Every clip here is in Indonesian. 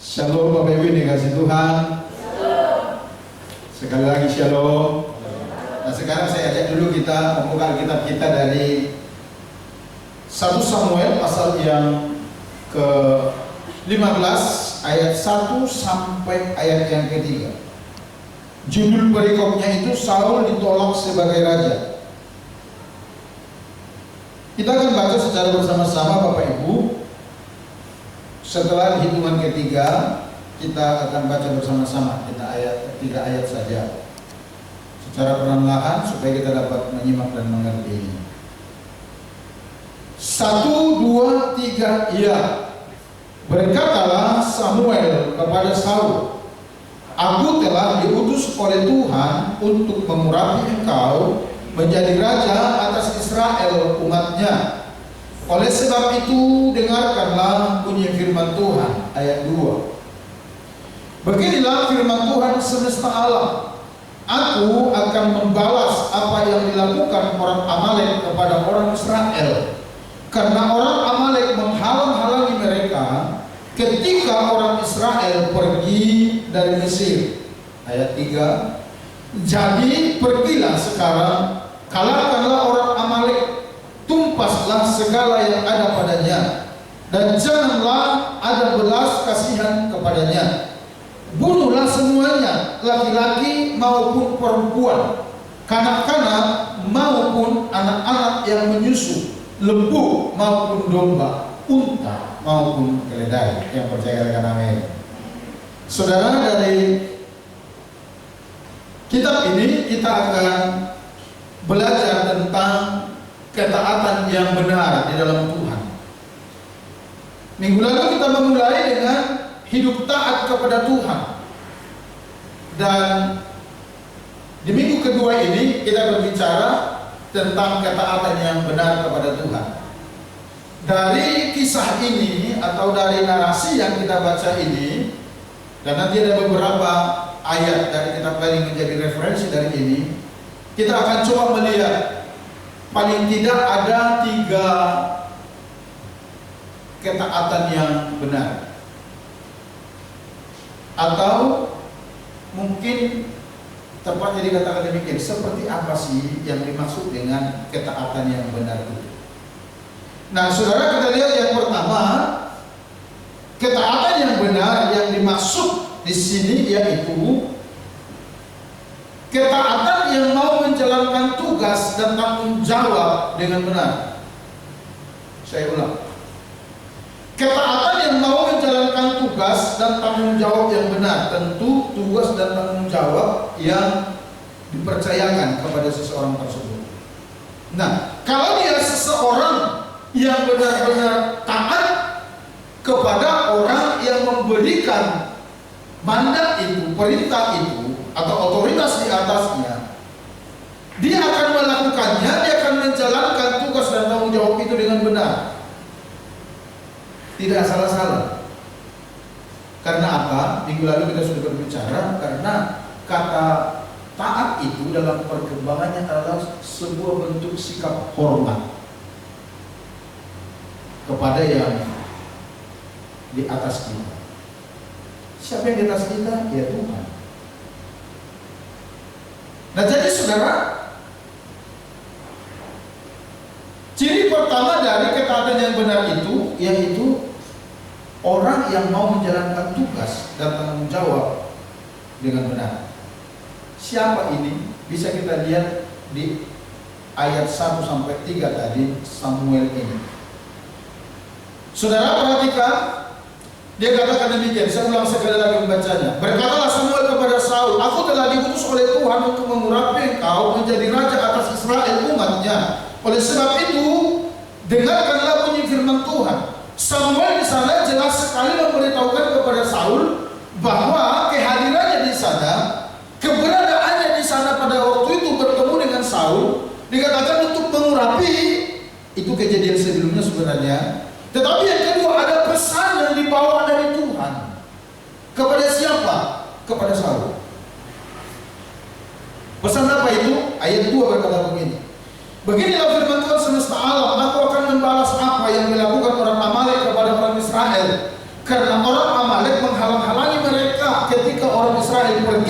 Shalom Bapak Ibu dikasih Tuhan. Sekali lagi shalom. Nah sekarang saya ajak dulu kita membuka Alkitab kita dari 1 Samuel pasal yang ke-15 ayat 1 sampai ayat yang ke-3. Judul perikopnya itu Saul ditolak sebagai raja. Kita akan baca secara bersama-sama Bapak Ibu. Setelah hitungan ketiga, kita akan baca bersama-sama. Kita 3 ayat saja, secara perlahan supaya kita dapat menyimak dan mengerti. 1, 2, 3, iya. Berkatalah Samuel kepada Saul, aku telah diutus oleh Tuhan untuk mengurapi engkau menjadi raja atas Israel umatnya. Oleh sebab itu dengarkanlah bunyi firman Tuhan. Ayat 2. Beginilah firman Tuhan semesta alam. Aku akan membalas apa yang dilakukan orang Amalek kepada orang Israel, karena orang Amalek menghalang-halangi mereka ketika orang Israel pergi dari Mesir. Ayat 3. Jadi pergilah sekarang, kalahkanlah orang Amalek, tumpaslah segala yang ada padanya, dan janganlah ada belas kasihan kepadanya. Bunuhlah semuanya, laki-laki maupun perempuan, kanak-kanak maupun anak-anak yang menyusu, lembu maupun domba, unta maupun keledai. Yang percaya katakan amin. Saudara, dari kitab ini kita akan belajar tentang ketaatan yang benar di dalam Tuhan. Minggu lalu kita memulai dengan hidup taat kepada Tuhan. Dan di minggu kedua ini kita berbicara tentang ketaatan yang benar kepada Tuhan. Dari kisah ini atau dari narasi yang kita baca ini, dan nanti ada beberapa ayat dari kitab lain menjadi referensi dari ini, kita akan coba melihat paling tidak ada 3 ketaatan yang benar, atau mungkin tepatnya dikatakan demikian, seperti apa sih yang dimaksud dengan ketaatan yang benar itu. Nah saudara, kita lihat yang pertama, ketaatan yang benar yang dimaksud di sini yaitu ketaatan yang mau menjalankan tugas dan tanggung jawab dengan benar. Saya ulang. Ketaatan yang mau menjalankan tugas dan tanggung jawab yang benar. Tentu tugas dan tanggung jawab yang dipercayakan kepada seseorang tersebut. Nah, kalau dia seseorang yang benar-benar taat kepada orang yang memberikan mandat itu, perintah itu, atau otoritas di atasnya, dia akan melakukannya, dia akan menjalankan tugas dan tanggung jawab itu dengan benar, tidak salah-salah. Karena apa? Minggu lalu kita sudah berbicara, karena kata taat itu dalam perkembangannya adalah sebuah bentuk sikap hormat kepada yang di atas kita. Siapa yang di atas kita? Ya Tuhan. Nah jadi saudara, ciri pertama dari ketaatan yang benar itu yaitu orang yang mau menjalankan tugas dan tanggung jawab dengan benar. Siapa ini? Bisa kita lihat di ayat 1 sampai 3 tadi, Samuel ini. Saudara perhatikan, dia katakan demikian. Saya ulang sekali lagi membacanya. Berkatalah Samuel kepada Saul, aku telah diutus oleh Tuhan untuk mengurapi engkau menjadi raja atas Israel umatnya. Oleh sebab itu, dengarkanlah bunyi firman Tuhan. Samuel di sana jelas sekali memberitahukan kepada Saul bahwa kehadirannya di sana, keberadaannya di sana pada waktu itu bertemu dengan Saul, dikatakan untuk mengurapi. Itu kejadian sebelumnya sebenarnya. Tetapi yang kedua, ada pesan yang dibawa dari Tuhan. Kepada siapa? Kepada Saul. Pesan apa itu? Ayat 2 berkata begini. Beginilah firman Tuhan semesta alam, aku akan membalas apa yang dilakukan orang Amalek kepada orang Israel, karena orang Amalek menghalang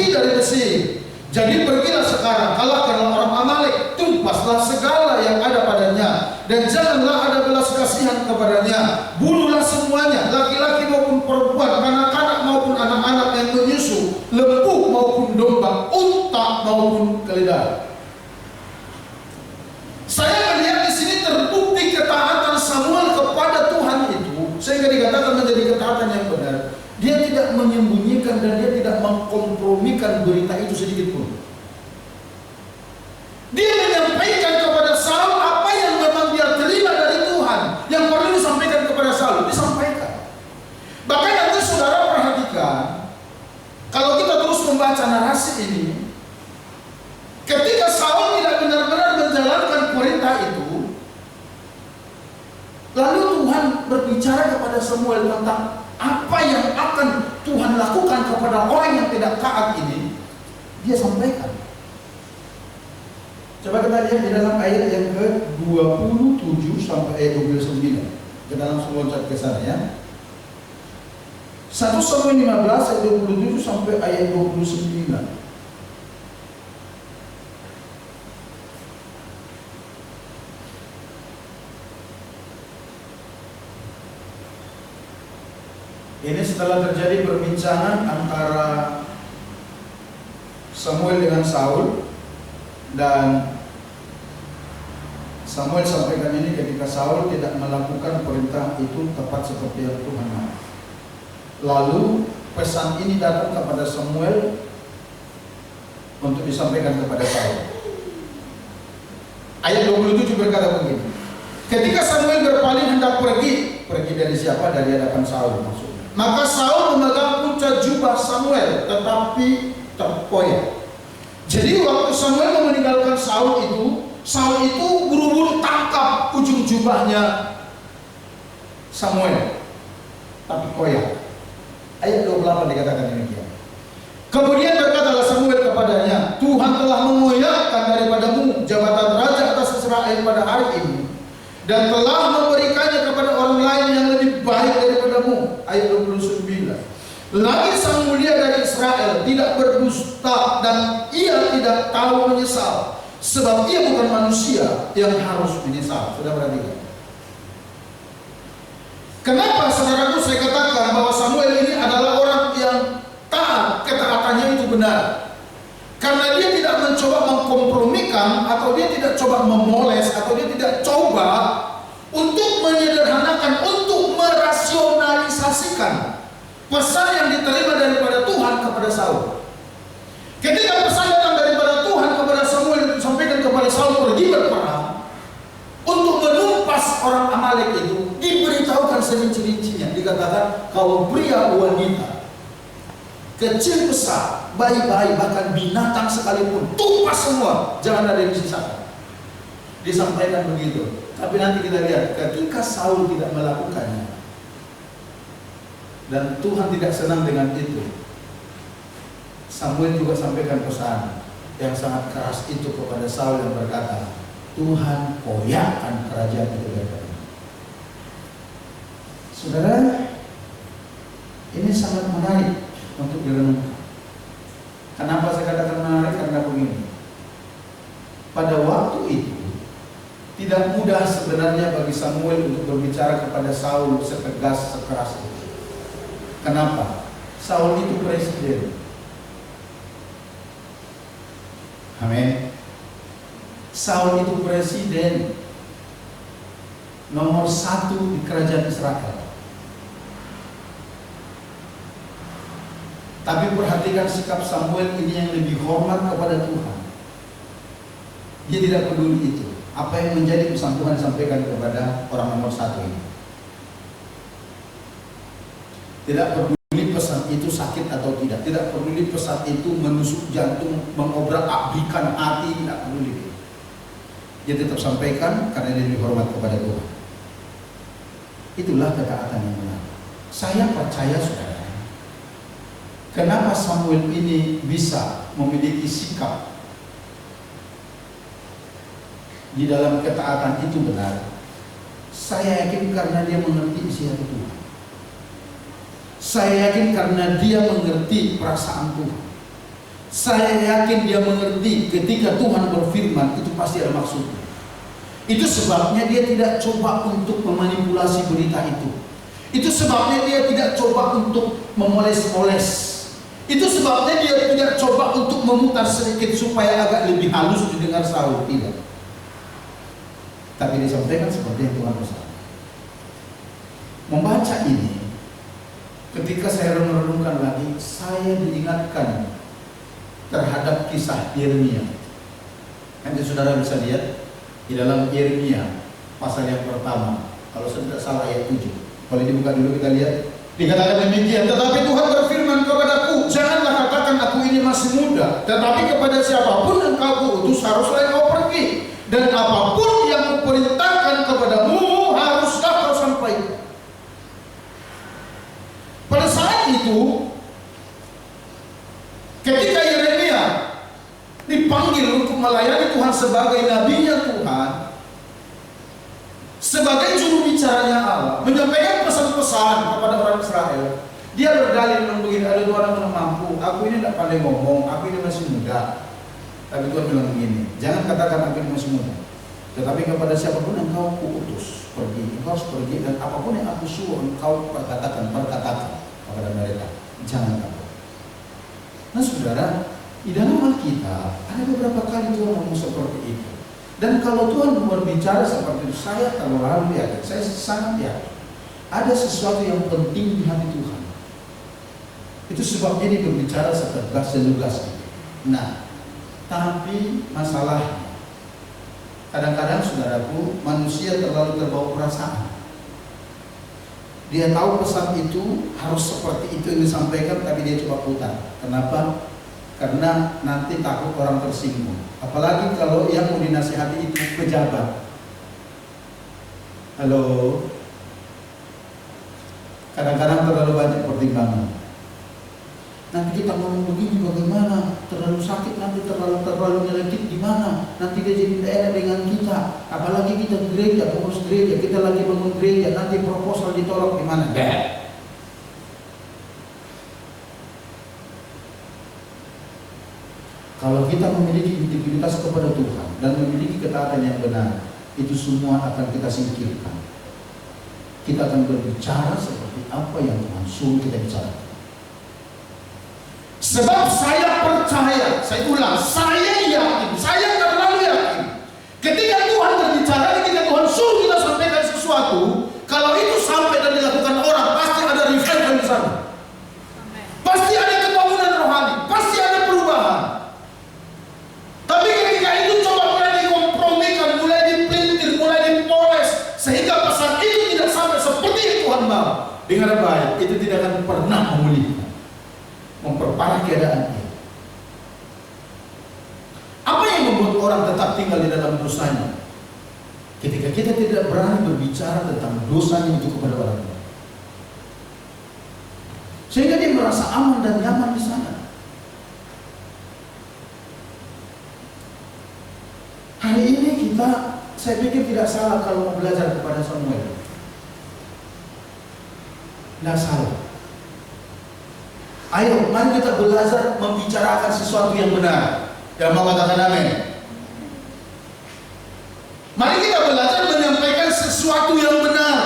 bukti dari Mesir. Jadi pergilah sekarang, kalahkanlah orang Amalek, tumpaslah segala yang ada padanya, dan janganlah ada belas kasihan kepadanya. Bunuhlah semuanya, laki-laki maupun perempuan, kanak-kanak maupun anak-anak yang menyusu, lembu maupun domba, unta maupun keledai. Saya melihat di sini terbukti ketaatan Samuel kepada Tuhan itu, sehingga dikatakan menjadi ketaatan yang benar. Dia tidak menyembunyikan dan dia tidak mengkompromikan berita itu sedikit pun. Dia menyampaikan kepada Saul apa yang memang dia terima dari Tuhan, yang perlu disampaikan kepada Saul, disampaikan. Bahkan nanti saudara perhatikan, kalau kita terus membaca narasi ini, ketika Saul tidak benar-benar menjalankan perintah itu, lalu Tuhan berbicara kepada Samuel tentang apa yang akan Tuhan lakukan kepada orang yang tidak taat ini. Dia sampaikan. Coba kita lihat di dalam ayat yang ke-27 sampai ayat 29. Kita langsung loncat ke sana ya. 1 Samuel 15 ayat 27 sampai ayat 29. Ini setelah terjadi perbincangan antara Samuel dengan Saul, dan Samuel sampaikan ini ketika Saul tidak melakukan perintah itu tepat seperti yang Tuhan mau. Lalu pesan ini datang kepada Samuel untuk disampaikan kepada Saul. Ayat 27 berkata begini. Ketika Samuel berpaling hendak pergi dari siapa? Dari hadapan Saul maksudnya. Maka Saul memegang puncak jubah Samuel, tetapi terkoyak. Jadi waktu Samuel mau meninggalkan Saul itu buru-buru tangkap ujung jubahnya Samuel, tapi koyak. Ayat 28 dikatakan demikian. Kemudian berkatalah Samuel kepadanya, Tuhan telah mengoyakkan daripadamu jabatan raja atas Israel pada hari ini, dan telah memberikannya kepada orang lain yang lebih baik daripadamu. Ayat 29. Lagi sang mulia dari Israel tidak berdusta, dan ia tidak tahu menyesal, sebab ia bukan manusia yang harus menyesal. Sudah perhatikan. Kenapa saudaraku saya katakan bahwa Samuel ini adalah orang yang taat, ketaatannya itu benar? Karena dia tidak mencoba mengkompromikan, atau dia tidak coba memoles, atau dia tidak coba untuk menyederhanakan, untuk merasionalisasikan pesan yang diterima daripada Tuhan kepada Saul. Ketika pesan datang daripada Tuhan kepada Samuel disampaikan kepada Saul pergi berperang untuk menumpas orang Amalek itu, diberitahukan serinci-rincinya. Dikatakan kalau pria wanita, kecil besar, bayi-bayi, bahkan binatang sekalipun, tumpas semua, jangan ada yang disisakan. Disampaikan begitu. Tapi nanti kita lihat ketika Saul tidak melakukannya, dan Tuhan tidak senang dengan itu, Samuel juga sampaikan pesan yang sangat keras itu kepada Saul yang berkata, Tuhan koyakkan kerajaan itu daripada. Saudara, ini sangat menarik untuk direnungkan. Kenapa saya katakan menarik? Karena begini, pada waktu itu tidak mudah sebenarnya bagi Samuel untuk berbicara kepada Saul setegas, sekeras itu. Kenapa? Saul itu presiden. Amin. Saul itu presiden nomor 1 di kerajaan Israel. Tapi perhatikan sikap Samuel ini yang lebih hormat kepada Tuhan. Dia tidak peduli itu. Apa yang menjadi pesan Tuhan disampaikan kepada orang nomor 1 ini. Tidak peduli pesan itu sakit atau tidak. Tidak peduli pesan itu menusuk jantung, mengobrak-abrikan hati. Tidak peduli. Dia tetap sampaikan karena dia lebih hormat kepada Tuhan. Itulah ketaatan yang benar. Saya percaya saudara, kenapa Samuel ini bisa memiliki sikap di dalam ketaatan itu benar. Saya yakin karena dia mengerti isi hati Tuhan. Saya yakin karena dia mengerti perasaan Tuhan. Saya yakin dia mengerti ketika Tuhan berfirman itu pasti ada maksudnya. Itu sebabnya dia tidak coba untuk memanipulasi berita itu. Itu sebabnya dia tidak coba untuk memoles-moles. Itu sebabnya dia tidak coba untuk memutar sedikit supaya agak lebih halus didengar Saul. Tidak. Tapi disampaikan seperti yang Tuhan pesan. Membaca ini, ketika saya merenungkan lagi, saya diingatkan terhadap kisah Yeremia. Nanti saudara bisa lihat di dalam Yeremia pasal yang pertama, kalau saya tidak salah ayat 7. Kalau dibuka dulu kita lihat, dikatakan demikian, tetapi Tuhan berfirman kepadaku, janganlah katakan aku ini masih muda, tetapi kepada siapapun engkau kuutus haruslah engkau pergi, dan apapun yang kuperintahkan kepadamu haruslah kau sampaikan. Pada saat itu, ketika Yeremia dipanggil untuk melayani Tuhan sebagai nabinya Tuhan, sebagai juru bicaranya Allah, menyampaikan pesan-pesan kepada orang Israel, dia berdalil dengan begini, ada Tuhan yang mampu, aku ini tidak pandai ngomong, aku ini masih muda. Tapi Tuhan bilang begini, jangan katakan aku ini masih muda, tetapi kepada siapapun yang kau kuutus pergi, engkau harus pergi, dan apapun yang aku suruh engkau perkatakan kepada mereka, jangan takut. Nah saudara, di dalam Alkitab ada beberapa kali Tuhan ngomong seperti itu. Dan kalau Tuhan berbicara seperti itu, saya terlalu yakin, saya sangat yakin ada sesuatu yang penting di hati Tuhan. Itu sebabnya dia berbicara setegas dan lugas. Nah, tapi masalahnya kadang-kadang saudaraku, manusia terlalu terbawa perasaan. Dia tahu pesan itu harus seperti itu yang disampaikan, tapi dia coba putar. Kenapa? Karena nanti takut orang tersinggung. Apalagi kalau yang mau dinasihati itu pejabat. Halo. Kadang-kadang terlalu banyak pertimbangan. Nanti kita ngomong begini bagaimana? Terlalu sakit, nanti terlalu nyelekit gimana? Nanti dia jadi tidak enak dengan kita. Apalagi kita di gereja, pengurus gereja, kita lagi bangun gereja, nanti proposal ditolak gimana? Kalau kita memiliki integritas kepada Tuhan dan memiliki ketaatan yang benar, itu semua akan kita singkirkan. Kita akan berbicara seperti apa yang Tuhan suruh kita bicara. Sebab saya percaya, saya ulang, saya yakin, saya terlalu yakin, ketika Tuhan berbicara, ketika Tuhan suruh kita sampaikan sesuatu, kalau itu sampai dan dilakukan orang, pasti ada revival di sana. Pasti ada kebangunan rohani, pasti ada perubahan. Tapi ketika itu coba mulai dikompromikan, mulai dipelintir, mulai dipoles, sehingga pesan itu tidak sampai seperti yang Tuhan mau. Dengar baik, itu tidak akan pernah memulihkan, memperparah keadaan ini. Apa yang membuat orang tetap tinggal di dalam dosanya? Ketika kita tidak berani berbicara tentang dosanya itu kepada orang lain, sehingga dia merasa aman dan nyaman di sana. Hari ini kita, saya pikir tidak salah kalau mau belajar kepada Samuel. Tidak salah. Ayo, mari kita belajar membicarakan sesuatu yang benar. Yang mau katakan amin. Mari kita belajar menyampaikan sesuatu yang benar.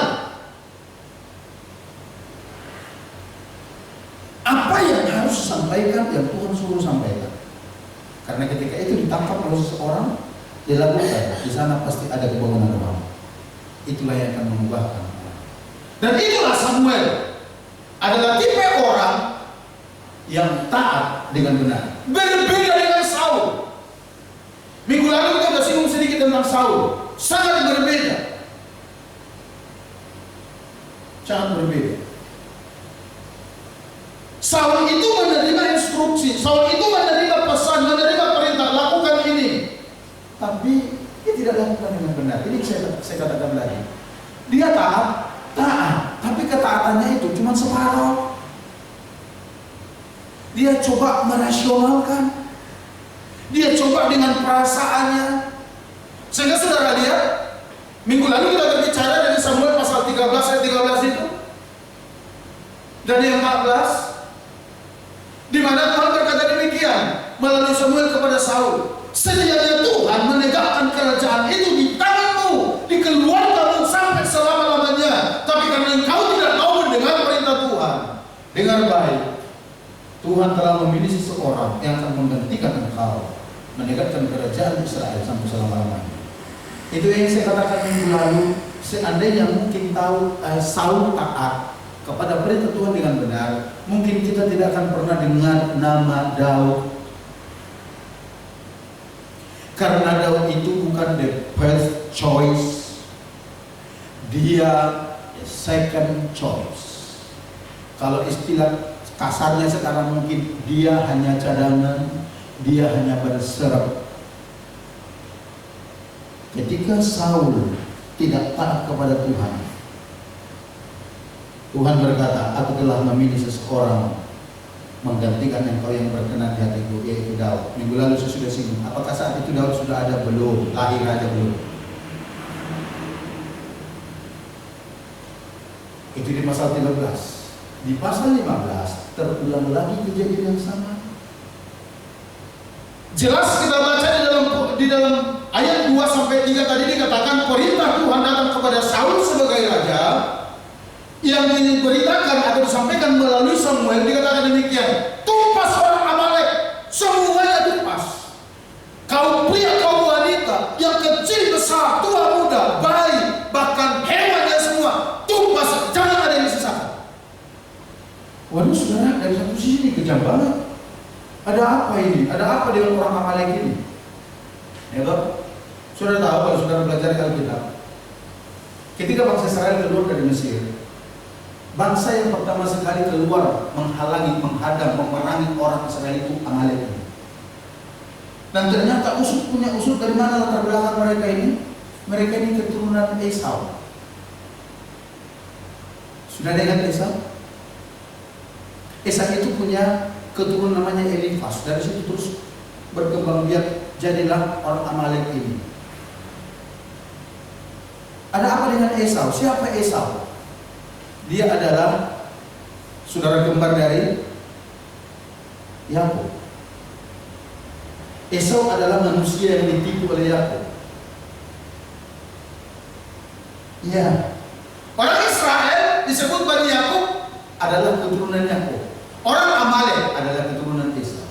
Apa yang harus disampaikan, yang Tuhan suruh sampaikan. Karena ketika itu ditangkap oleh seseorang, dilakukan, di sana pasti ada kebangunan rohani. Itulah yang akan mengubahkan. Dan itulah Samuel adalah tipe orang yang taat dengan benar. Berbeda dengan Saul. Minggu lalu kita sudah singgung sedikit tentang Saul. Sangat berbeda. Sangat berbeda. Saul itu menerima instruksi, Saul itu menerima pesan, menerima perintah, lakukan ini. Tapi dia tidak lakukan dengan benar. Ini saya katakan lagi. Dia taat, tapi ketaatannya itu cuma separuh. Dia coba merasionalkan, dia coba dengan perasaannya. Sehingga saudara lihat, minggu lalu kita berbicara dari Samuel pasal 13 ayat 13 itu, dan yang 14, di mana Tuhan berkata demikian, Saul, sedianya Tuhan menegakkan kerajaan itu di tanganmu, di keluargamu sampai selama-lamanya. Tapi karena engkau tidak mau mendengar perintah Tuhan, dengar baik, Tuhan telah memilih seseorang yang akan menggantikan engkau, menegakkan kerajaan Israel sampai selama-lamanya. Itu yang saya katakan minggu lalu. Seandainya mungkin Saul taat kepada perintah Tuhan dengan benar, mungkin kita tidak akan pernah dengar nama Daud. Karena Daud itu bukan the first choice, dia second choice. Kalau istilah kasarnya sekarang mungkin dia hanya cadangan, dia hanya berserap. Ketika Saul tidak taat kepada Tuhan, Tuhan berkata, aku telah memilih seseorang menggantikan engkau yang berkenan di hatiku, yaitu Daud. Minggu lalu saya sudah singgung. Apakah saat itu Daud sudah ada? Belum. Lahir aja belum. Itu di pasal 13. Di pasal 15 terulang lagi kejadian yang sama. Jelas kita baca di dalam ayat 2 sampai 3 tadi dikatakan perintah Tuhan datang kepada Saul sebagai raja, yang diberitakan atau disampaikan melalui Samuel. Dikatakan demikian, tumpas orang Amalek, semuanya tumpas. Kaum pria, kaum wanita, yang kecil besar, tua muda, bayi, bahkan hewannya semua, tumpas, jangan ada yang disesakan. Waduh saudara, dari satu sisi kejam banget. Ada apa ini? Ada apa dengan orang Amalek ini? Ya toh? Sudah tahu kalau saudara belajar Alkitab, ketika bangsa Israel keluar dari Mesir, bangsa yang pertama sekali keluar menghalangi, menghadang, memerangi orang Israel itu Amalek. Dan ternyata punya usut dari mana latar belakang mereka ini? Mereka ini keturunan Esau. Sudah dengar Esau? Esau itu punya keturunan namanya Elifas. Dari situ terus berkembang biak, jadilah orang Amalek ini. Ada apa dengan Esau? Siapa Esau? Dia adalah saudara kembar dari Yakub. Esau adalah manusia yang ditipu oleh Yakub. Ya, orang Israel disebut Bani Yakub adalah keturunan Yakub. Orang Amalek adalah keturunan Esau.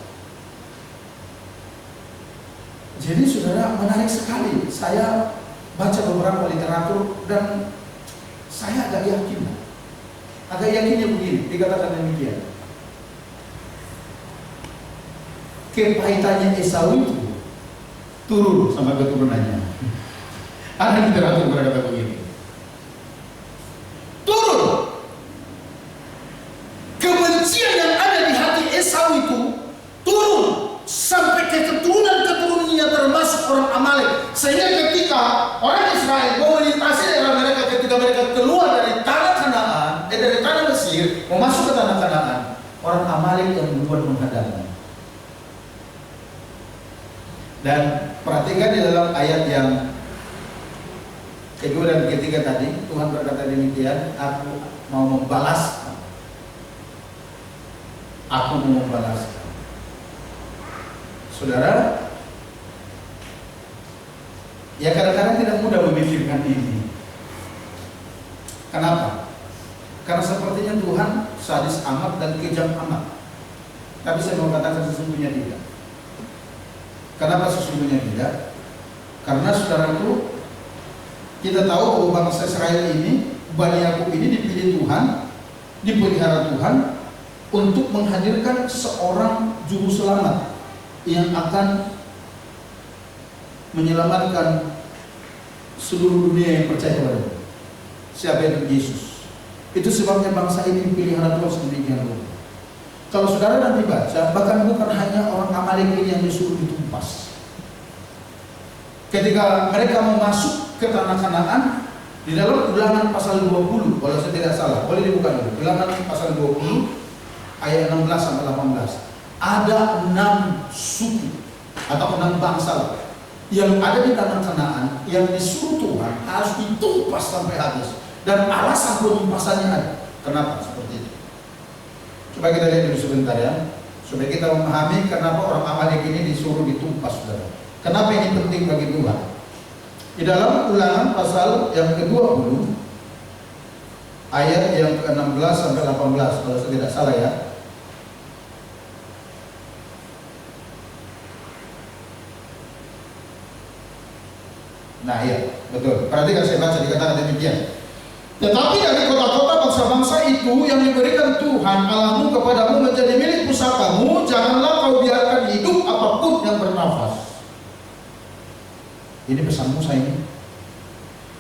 Jadi saudara, menarik sekali. Saya baca beberapa literatur dan saya agak yakinnya begini, dikatakan demikian. Kepahitannya Esau itu turun sama keturunannya. Ada literatur berkata begini. Turun. Kebencian yang ada di hati Esau itu turun sampai ke keturunan-keturunannya termasuk orang Amalek. Sehingga ketika orang Israel mau melintasi daerah mereka, ketika mereka keluar dari tanah Kanaan, dari tanah Mesir, mau masuk ke tanah Kanaan, orang Amalek yang duluan menghadangnya. Dan perhatikan di dalam ayat yang kedua dan ketiga tadi, Tuhan berkata demikian, aku mau membalaskan. Aku mau membalaskan. Saudara, ya kadang-kadang tidak mudah memikirkan ini. Kenapa? Karena sepertinya Tuhan sadis amat dan kejam amat. Tapi saya mau katakan sesungguhnya tidak. Kenapa sesungguhnya tidak? Karena saudaraku, kita tahu bahwa bangsa Israel ini, Bani Yakub ini dipilih Tuhan, dipelihara Tuhan untuk menghadirkan seorang juru selamat yang akan menyelamatkan seluruh dunia yang percaya kepada Dia. Siapa itu? Yesus. Itu sebabnya bangsa ini dipelihara Tuhan sedemikian rupa. Kalau saudara nanti baca, bahkan bukan hanya orang Amalek ini yang disuruh ditumpas. Ketika mereka mau masuk ke tanah Kanaan, di dalam Ulangan pasal 20, kalau saya tidak salah, boleh dibuka dulu. Ulangan pasal 20 ayat 16 sampai 18. Ada 6 suku atau 6 bangsa yang ada di tanah Kanaan yang disuruh Tuhan harus ditumpas sampai habis. Dan alasan penumpasannya ada. Kenapa seperti itu? Coba kita lihat dulu sebentar ya. supaya kita memahami kenapa orang Amalek ini disuruh ditumpas, saudara. Kenapa ini penting bagi Tuhan? Di dalam Ulangan pasal yang ke-20 ayat yang ke-16 sampai 18 kalau saya tidak salah ya. Nah iya, betul. Perhatikan saya baca, dikatakan demikian. Tetapi dari kota-kota bangsa-bangsa itu yang diberikan Tuhan Allahmu kepadamu menjadi milik pusakamu, janganlah kau biarkan hidup apapun yang bernafas. Ini pesan Musa ini.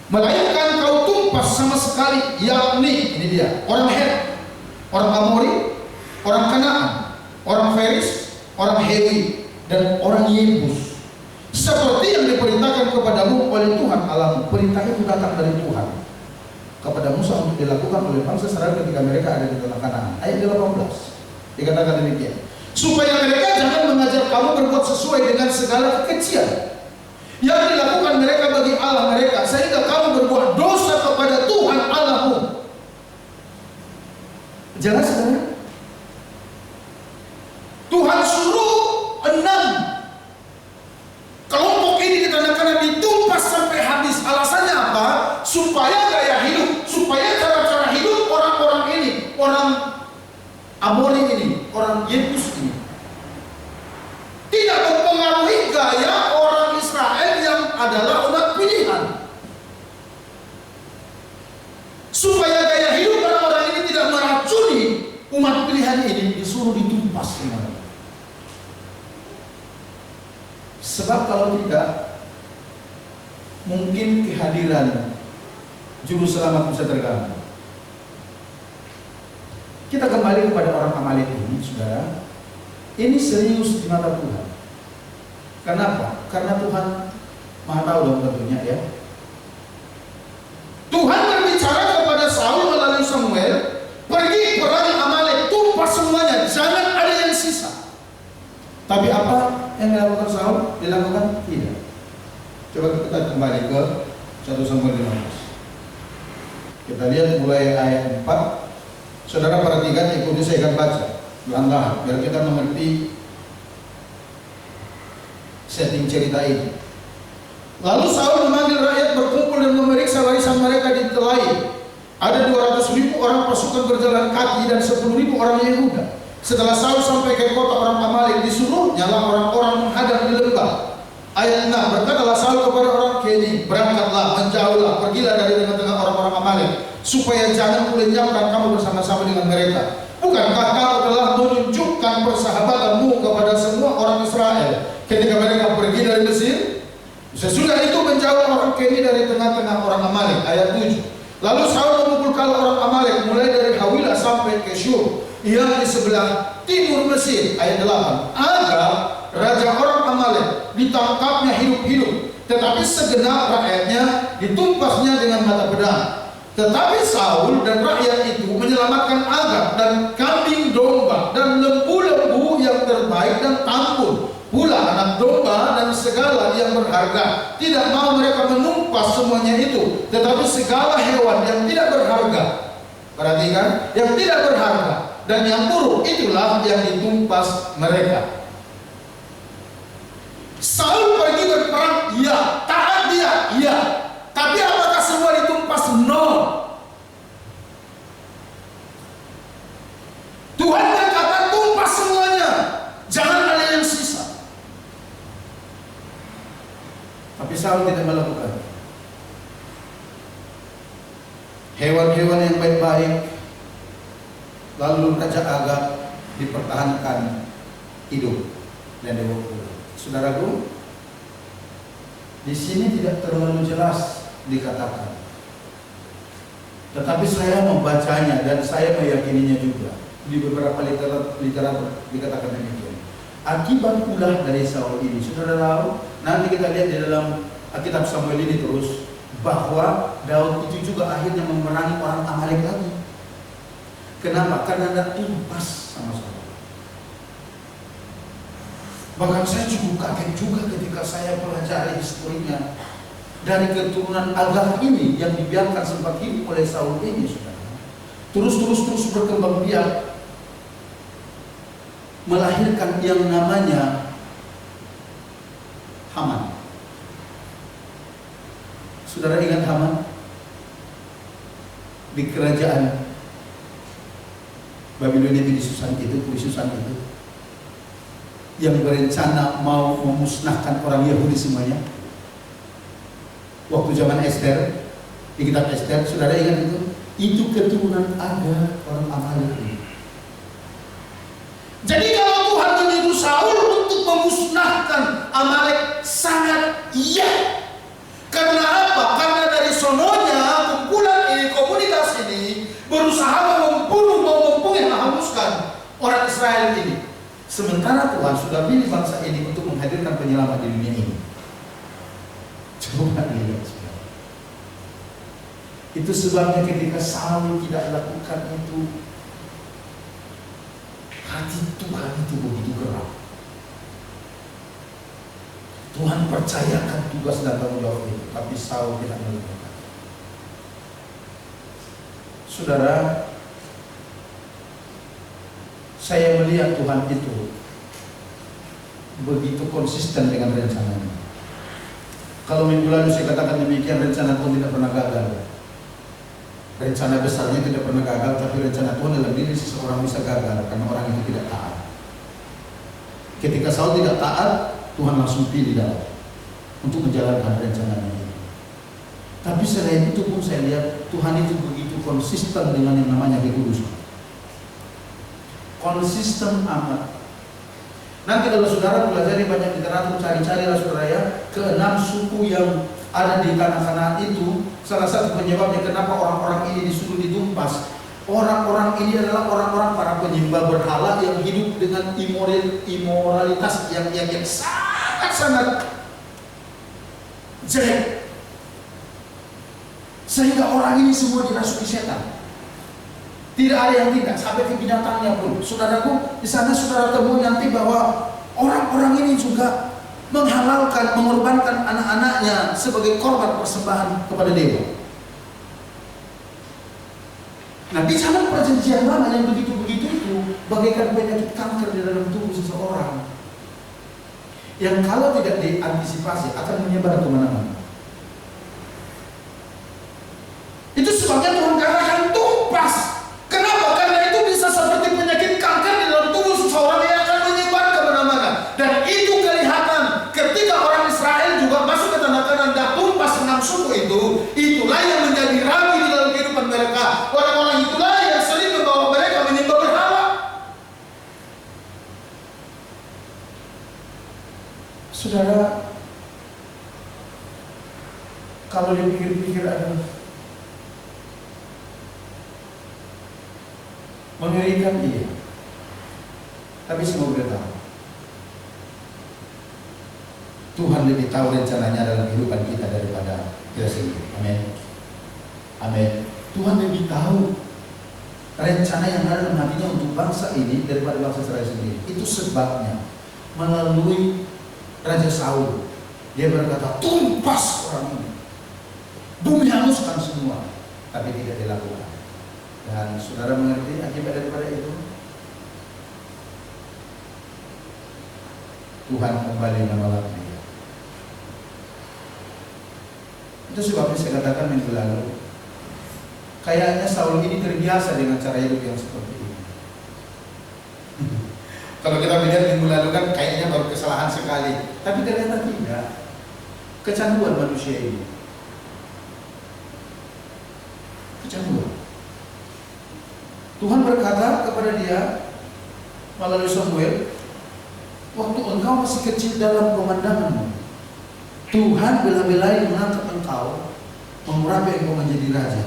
Melainkan kau tumpas sama sekali, yakni ini dia, orang Het, orang Amori, orang Kanaan, orang Feris, orang Hewi, dan orang Yebus. Seperti yang diperintahkan kepadamu oleh Tuhan Allahmu. Perintah itu datang dari Tuhan kepada Musa untuk dilakukan oleh bangsa Israel ketika mereka ada di tanah Kanaan. Ayat 18 dikatakan demikian. Supaya mereka jangan mengajar kamu berbuat sesuai dengan segala kekejian yang dilakukan mereka bagi Allah mereka, sehingga kamu berbuat dosa kepada Tuhan Allahmu. Jelas saudara? Tuhan suruh 6 kelompok ini di tanah Kanaan ditumpas sampai habis. Alasannya apa? Supaya gaya hidup, supaya cara-cara hidup orang-orang ini, orang Amori ini, orang Yebus ini, tidak mempengaruhi gaya orang Israel yang adalah umat pilihan. Supaya gaya hidup orang-orang ini tidak meracuni umat pilihan ini, disuruh ditumpas semuanya. Sebab kalau tidak, mungkin kehadiran juru selamat bisa terganggu. Kita kembali kepada orang Amalek ini, saudara. Ini serius di mata Tuhan. Kenapa? Karena Tuhan Maha tahu dong tentunya ya. Tuhan berbicara kepada Saul melalui Samuel, pergi perangi Amalek, tumpas semuanya, jangan ada yang sisa. Tapi apa yang dilakukan Saul? Dilakukan? Tidak. Coba kita kembali ke 1 Samuel 15. Kita lihat mulai ayat 4. Saudara perhatikan, ikuti saya akan baca pelan-pelan biar kita mengerti setting cerita ini. Lalu Saul memanggil rakyat berkumpul dan memeriksa warisan mereka di Telaim. Ada 200.000 orang pasukan berjalan kaki dan 10.000 orang Yehuda. Setelah Saul sampai ke kota orang Amalek, disuruhnya orang-orang menghadap di lembah. Ayat 6, berkatalah Saul kepada orang Keni, berangkatlah, menjauhlah, pergilah dari tengah-tengah orang-orang Amalek, supaya jangan kulenyapkan kamu bersama-sama dengan mereka. Bukankah kamu telah menunjukkan persahabatanmu kepada semua orang Israel ketika mereka pergi dari Mesir? Sesudah itu menjauh orang Keni dari tengah-tengah orang Amalek. Ayat 7. Lalu Saul mengumpulkan orang Amalek mulai dari Hawilah sampai ke Syur yang di sebelah timur Mesir. Ayat 8. Agar raja orang Amalek ditangkapnya hidup-hidup, tetapi segenap rakyatnya ditumpasnya dengan mata pedang. Tetapi Saul dan rakyat itu menyelamatkan Agag dan kambing domba dan lembu-lembu yang terbaik dan tampun, pula anak domba dan segala yang berharga. Tidak mau mereka menumpas semuanya itu, tetapi segala hewan yang tidak berharga, perhatikan, yang tidak berharga dan yang buruk, itulah yang ditumpas mereka. Saul pergi berperang, ya. Taat dia, ya. Tapi apakah semua ditumpas? No. Tuhan berkata tumpas semuanya, jangan ada yang sisa. Tapi Saul tidak melakukan. Hewan-hewan yang baik-baik, lalu Raja Agag dipertahankan hidup dan dibawa pulang. Saudaraku, di sini tidak terlalu jelas dikatakan, tetapi saya membacanya dan saya meyakininya juga. Di beberapa literatur dikatakan demikian. Akibat ulah dari Saul ini, saudara tahu, nanti kita lihat di dalam kitab Samuel ini terus, bahwa Daud itu juga akhirnya memerangi orang Amalek lagi. Kenapa? Karena ada tumpas sama Saul. Bahkan saya cukup kaget juga ketika saya pelajari historinya dari keturunan Agag ini yang dibiarkan sempat hidup oleh Saul ini, saudara. Terus berkembang biak. melahirkan yang namanya Haman. Saudara ingat Haman? Di kerajaan Babilonia di Susan itu, yang berencana mau memusnahkan orang Yahudi semuanya. Waktu zaman Esther, di kitab Esther, saudara ingat itu? Itu keturunan Aga, orang Amalek. Jadi kalau Tuhan menyuruh Saul untuk memusnahkan Amalek, sangat iya. Karena apa? Karena dari sononya kumpulan ini, komunitas ini berusaha menghapuskan orang Israel ini. Sementara Tuhan sudah pilih bangsa ini untuk menghadirkan penyelamat di dunia ini. Coba lihat, saudara. Itu sebabnya ketika Saul tidak lakukan itu, hati Tuhan itu begitu gerak. Tuhan percayakan tugas dan tanggung jawab itu, tapi Saul tidak melakukan. Saudara, saya melihat Tuhan itu begitu konsisten dengan rencananya. Kalau minggu lalu saya katakan demikian, rencana Tuhan tidak pernah gagal. Rencana besarnya tidak pernah gagal, tapi rencana Tuhan dalam diri seseorang bisa gagal karena orang itu tidak taat. Ketika Saul tidak taat, Tuhan langsung pilih dalam untuk menjalankan rencananya itu. Tapi selain itu pun saya lihat Tuhan itu begitu konsisten dengan yang namanya kekudusan. Konsisten amat. Nanti kalau saudara pelajari banyak literatur, cari-carilah saudara ya, keenam suku yang ada di tanah Kanaan itu, salah satu penyebabnya kenapa orang-orang ini disuruh ditumpas. Orang-orang ini adalah orang-orang para penyembah berhala yang hidup dengan imoralitas yang sangat jelek. Sehingga orang ini semua dirasuki setan. Tidak ada yang tidak, sampai ke binatangnya pun. Saudaraku, di sana saudara temui nanti bahwa orang-orang ini juga menghalalkan, mengorbankan anak-anaknya sebagai korban persembahan kepada dewa. Nah, di zaman perjanjian lama yang begitu-begitu itu bagaikan penyakit kanker di dalam tubuh seseorang yang kalau tidak diantisipasi akan menyebar kemana-mana. Itu sebabnya Tuhan katakan tumpas. Kenapa? Karena itu bisa seperti penyakit kanker di dalam tubuh seseorang yang akan menyebar kemana-mana. Dan itu kelihatan ketika orang Israel juga masuk ke tanah Kanaan dan tumpas 6 suku itu. Itulah yang menjadi rapi di dalam kehidupan mereka. Orang-orang itulah yang sering membawa mereka menyembah berhala. Saudara, kalau dipikir-pikir ada mengerikan dia, tapi semua boleh tahu Tuhan lebih tahu rencananya dalam kehidupan kita daripada kita sendiri. Amin. Amin. Tuhan lebih tahu rencana yang ada dalam hatinya untuk bangsa ini daripada bangsa Israel sendiri. Itu sebabnya melalui Raja Saul dia berkata, tumpas orang ini, bumi hanguskan semua, tapi tidak dilakukan. Dan saudara mengerti akibat daripada itu? Tuhan kembali menolak dia. Itu sebabnya saya katakan minggu lalu, kayaknya Saul ini terbiasa dengan cara hidup yang seperti ini. Kalau kita melihat minggu lalu kan kayaknya baru kesalahan sekali, tapi ternyata tidak. Kecanduan manusia ini. Kecanduan. Tuhan berkata kepada dia melalui Samuel, waktu engkau masih kecil dalam pemandanganmu, Tuhan bela-belain mengangkat engkau, mengurapi engkau menjadi raja.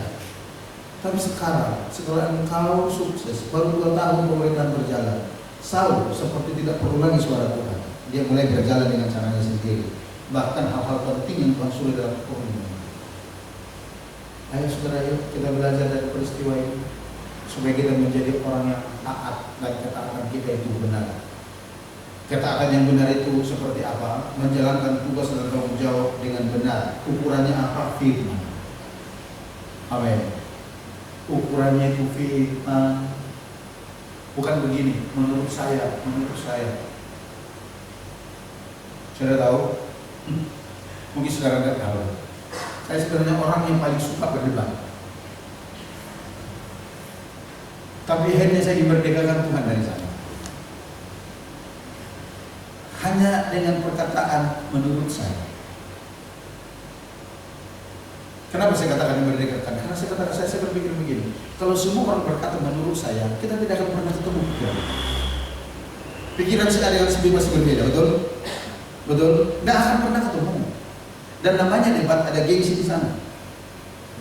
Tapi sekarang, setelah engkau sukses, baru 2 tahun pemerintahan berjalan, Saul seperti tidak perlu lagi suara Tuhan. Dia mulai berjalan dengan caranya sendiri. Bahkan hal-hal penting yang Tuhan suruh dalam hukum. Ayo saudara, yuk kita belajar dari peristiwa ini supaya kita menjadi orang yang taat dan ketaatan kita itu benar. Ketaatan yang benar itu seperti apa? Menjalankan tugas dan tanggung jawab dengan benar. Ukurannya apa? Firman. Amin. Ukurannya itu firman. Bukan begini, menurut saya. Saudara tahu? Mungkin saudara nggak tahu. Saya sebenarnya orang yang paling suka berdebat. Tapi akhirnya saya dimerdekakan Tuhan dari sana. Hanya dengan perkataan menurut saya. Kenapa saya katakan dimerdekakan? Karena saya berpikir begini. Kalau semua orang berkata menurut saya, kita tidak akan pernah ketemu pikiran. Pikiran saya dengan masih berbeda, betul? Betul? Tidak akan pernah ketemu. Dan namanya debat, ada gengsi di sana.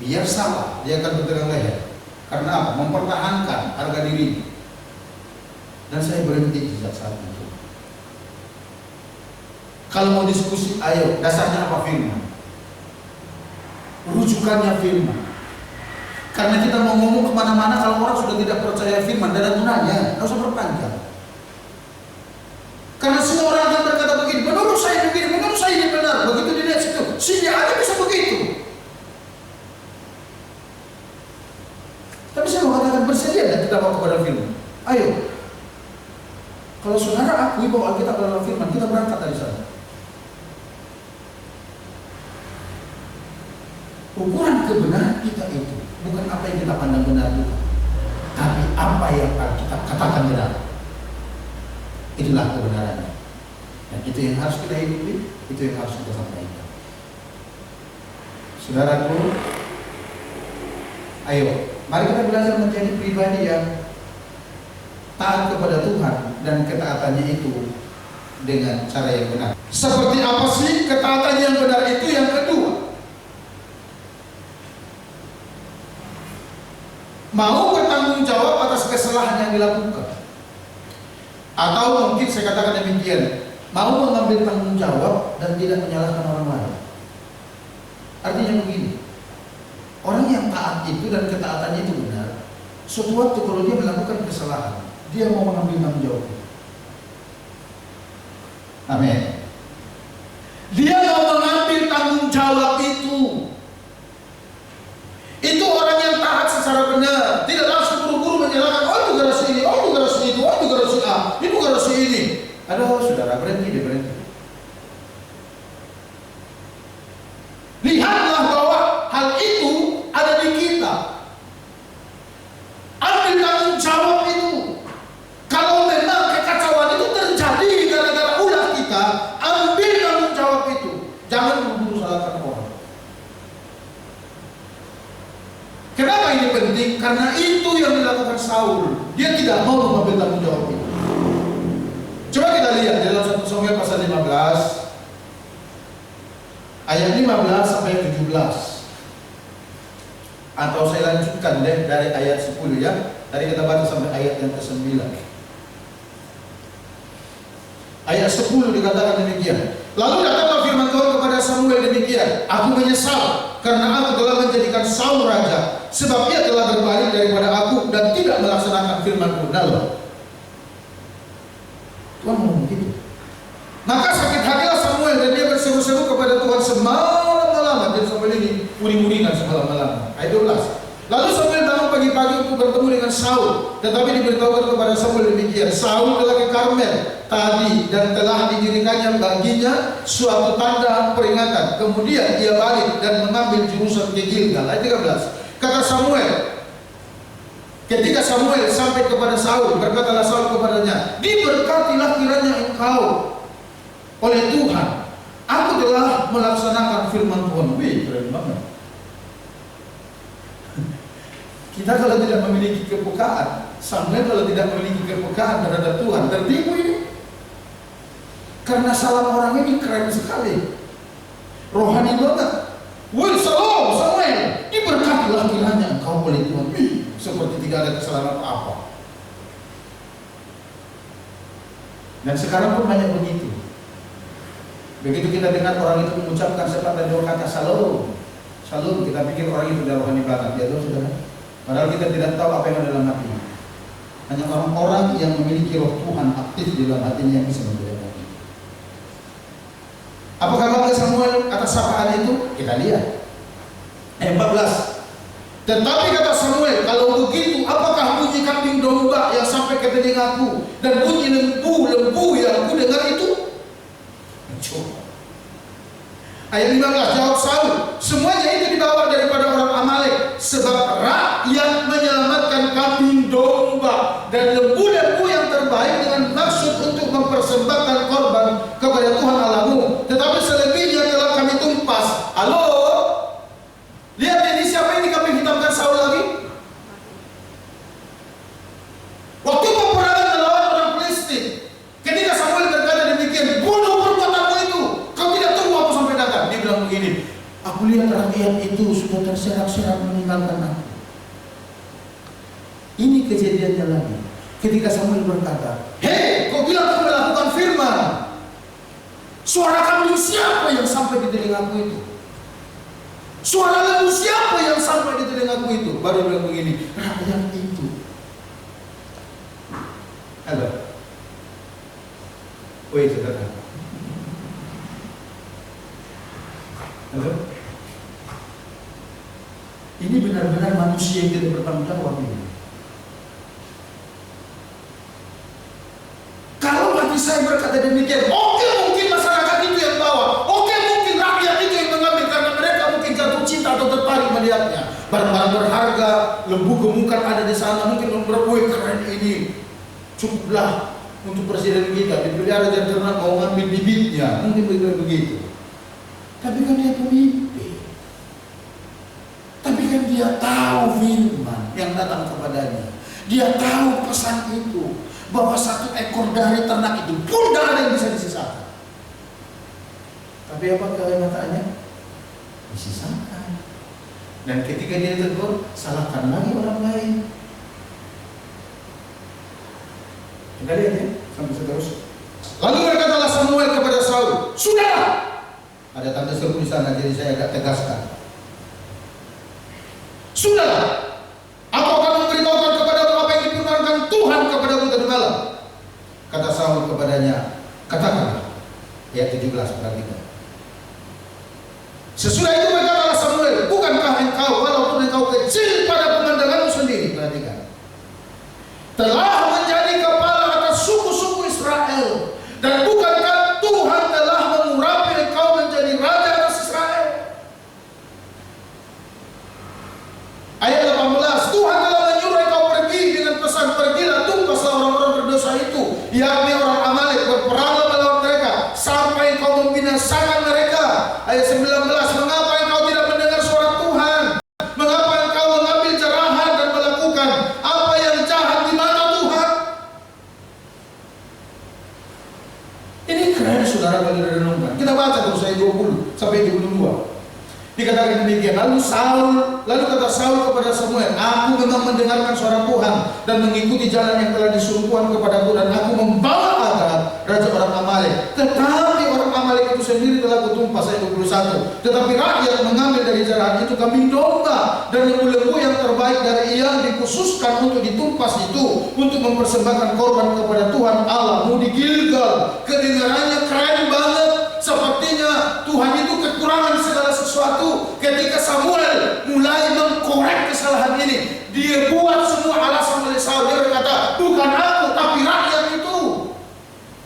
Biar salah, dia akan bertegang leher. Karena apa? Mempertahankan harga diri. Dan saya berhenti sejak saat itu. Kalau mau diskusi, ayo, dasarnya apa firman? Rujukannya firman. Karena kita mau ngomong kemana-mana, kalau orang sudah tidak percaya firman, dan ada gunanya, nggak usah berpanjang. Karena semua orang akan berkata begini, menurut saya begini, menurut saya ini benar. Begitu dilihat situ, sini aja bisa begitu. Tapi saya mau katakan bersedia dan tidak mau kepada firman. Ayo, kalau saudara akui bahwa Alkitab adalah firman, kita berangkat dari sana. Ukuran kebenaran kita itu bukan apa yang kita pandang benar bukan, tapi apa yang Alkitab katakan benar. Itulah kebenarannya. Dan itu yang harus kita hidupi, itu yang harus kita sampaikan. Saudaraku, ayo, mari kita belajar menjadi pribadi yang taat kepada Tuhan dan ketaatannya itu dengan cara yang benar. Seperti apa sih ketaatan yang benar itu? Yang kedua, mau bertanggung jawab atas kesalahan yang dilakukan. Atau mungkin saya katakan demikian, mau mengambil tanggung jawab dan tidak menyalahkan orang lain. Artinya begini, orang yang taat itu dan ketaatannya itu benar, suatu waktu kalau dia melakukan kesalahan, dia mau mengambil tanggung jawab. Amin. Dia mau mengambil tanggung jawab itu. Itu orang yang taat secara benar, tidak langsung buru-buru menyalahkan, oh itu garasi ini, oh itu garasi itu, oh itu garasi A, itu garasi ini. Aduh, saudara, berhenti. Lihatlah bahwa hal itu ada di kita. Ambil tanggung jawab itu. Kalau memang kekacauan itu terjadi gara-gara ulah kita, ambil tanggung jawab itu. Jangan buru-buru salahkan orang. Kenapa ini penting? Karena itu yang dilakukan Saul. Dia tidak mau mengambil tanggung jawab itu. Coba kita lihat dalam 1 Samuel pasal 15 ayat 15 sampai 17. Atau saya lanjutkan deh dari ayat 10 ya. Tadi kita baca sampai ayat yang ke-9. Ayat 10 dikatakan demikian. Lalu datanglah firman Tuhan kepada Samuel demikian, aku menyesal karena aku telah menjadikan Saul raja, sebab ia telah berbalik daripada aku dan tidak melaksanakan firman-Ku. Tuhan ngomong begitu. Maka sakit hatilah Samuel dan dia berseru-seru kepada Tuhan semalam-malam. Dan Samuel ini uring-uringan semalam-malam. Ayat 12. Lalu Samuel bangun pagi-pagi untuk bertemu dengan Saul, tetapi diberitahukan kepada Samuel demikian, Saul telah ke Karmel tadi dan telah didirikannya baginya suatu tanda peringatan. Kemudian ia balik dan mengambil jurusan ke Gilgal. Ayat 13. Kata Samuel, ketika Samuel sampai kepada Saul, berkatalah Saul kepadanya, diberkatilah kiranya engkau oleh Tuhan. Aku telah melaksanakan firman Tuhan. Wih, keren banget. Kita kalau tidak memiliki kepekaan, Samuel kalau tidak memiliki kepekaan terhadap Tuhan, tertipu ini. Karena salam orang ini keren sekali, rohani banget. Wih, salam Samuel, diberkatilah kiranya engkau oleh Tuhan. Wih, seperti tidak ada kesalahan apa. Dan sekarang pun banyak begitu. Begitu kita dengar orang itu mengucapkan sepatah dua kata shalom, shalom, kita pikir orang itu sudah rohani banget, ya tuh saudara. Padahal kita tidak tahu apa yang ada dalam hatinya. Hanya orang-orang yang memiliki roh Tuhan aktif di dalam hatinya yang bisa membedakan. Apakah bangga Samuel atas sapaan itu? Kita lihat. Ayat 14. Tetapi kata Samuel, kalau begitu, apakah bunyi kambing domba yang sampai ke telinga Ayat 15, jawab Saul, semuanya itu dibawa daripada orang Amalek, sebab rakyat menyelamatkan kambing domba dan lembu-lembu yang terbaik dengan maksud untuk mempersembahkan korban kepada Tuhan Allahmu. Tetapi selebihnya telah kami tumpas. Halo? Lihat ini, siapa ini kambing hitamkan Saul lagi? Waktu peperangan melawan orang Filistin, ketika Samuel berkata demikian, bunuh perbuatanmu itu, kau tidak tunggu aku sampai datang. Dia bilang begini, aku lihat rakyat itu sudah terserak-serak meninggalkan aku. Ini kejadiannya lagi. Ketika Samuel berkata, hei, kau bilang kau melakukan firman. Suara kambing siapa yang sampai di telingaku itu? Suara lembu siapa yang sampai di telingaku itu? Baru bilang begini, rakyat itu. Halo. Woi saudara. Halo. Ini benar-benar manusia yang tidak bertanggung jawab ini. Kalau hati saya berkata demikian, oke, mungkin masyarakat itu yang bawa, oke, mungkin rakyat itu yang mengambil karena mereka mungkin jatuh cinta atau tertarik melihatnya. Barang-barang berharga, lembu gemukan ada di sana, mungkin berbuih keren ini, cukuplah untuk presiden kita dipelihara dan ternak mau ngambil bibitnya, mungkin begitu. Tapi kan dia pemimpin, tapi kan dia tahu firman yang datang kepadanya, dia tahu pesan itu, bahwa satu ekor dari ternak itu pun tidak ada yang bisa disisakan. Tapi apa kenyataannya? Disisakan. Dan ketika dia tegur, salahkan lagi orang lain. Kita lihat ya, sampai seterusnya. Lalu berkatalah Samuel kepada Saul, sudahlah. Ada tanda seru di sana, jadi saya agak tegaskan. Sudahlah. Aku akan memberitahukan kepadamu apa yang difirmankan Tuhan kepadamu tadi malam. Kata Saul kepadanya, katakanlah. Ayat 17, perhatikan. Sesudah itu berkatalah Samuel, bukankah engkau walaupun engkau kecil pada pemandanganmu sendiri, perhatikan, telah menjadi kepala atas suku-suku Israel, dan bukankah Tuhan telah mengurapi engkau menjadi raja atas Israel? Ayat 18, Tuhan telah menyuruh engkau pergi dengan pesan, pergilah tumpaslah orang-orang berdosa itu, yakni orang Amalek, berperanglah melawan mereka sampai engkau membinasakan mereka. Ayat 19, mengapa engkau tidak mendengar suara Tuhan? Mengapa engkau mengambil jarahan dan melakukan apa yang jahat di mata Tuhan? Ini keren saudara kalau direnungkan. Kita baca terus ayat 20 sampai 22. Dikatakan demikian, lalu kata Saul kepada Samuel, aku memang mendengarkan suara Tuhan dan mengikuti jalan yang telah disuruh Tuhan kepadaku, dan aku membawa Agag, raja orang Amalek. Tetapi orang Amalek itu sendiri telah kutumpas. Ayat 21. Tetapi rakyat mengambil dari jarahan itu kambing domba dan lembu-lembu yang terbaik dari yang dikhususkan untuk ditumpas itu, untuk mempersembahkan korban kepada Tuhan Allahmu di Gilgal. Kedengarannya keren banget. Sepertinya Tuhan itu kekurangan segala sesuatu. Ketika Samuel mulai mengkorek kesalahan ini, dia buat semua alasan oleh Saul. Dia berkata, bukan aku tapi rakyat itu,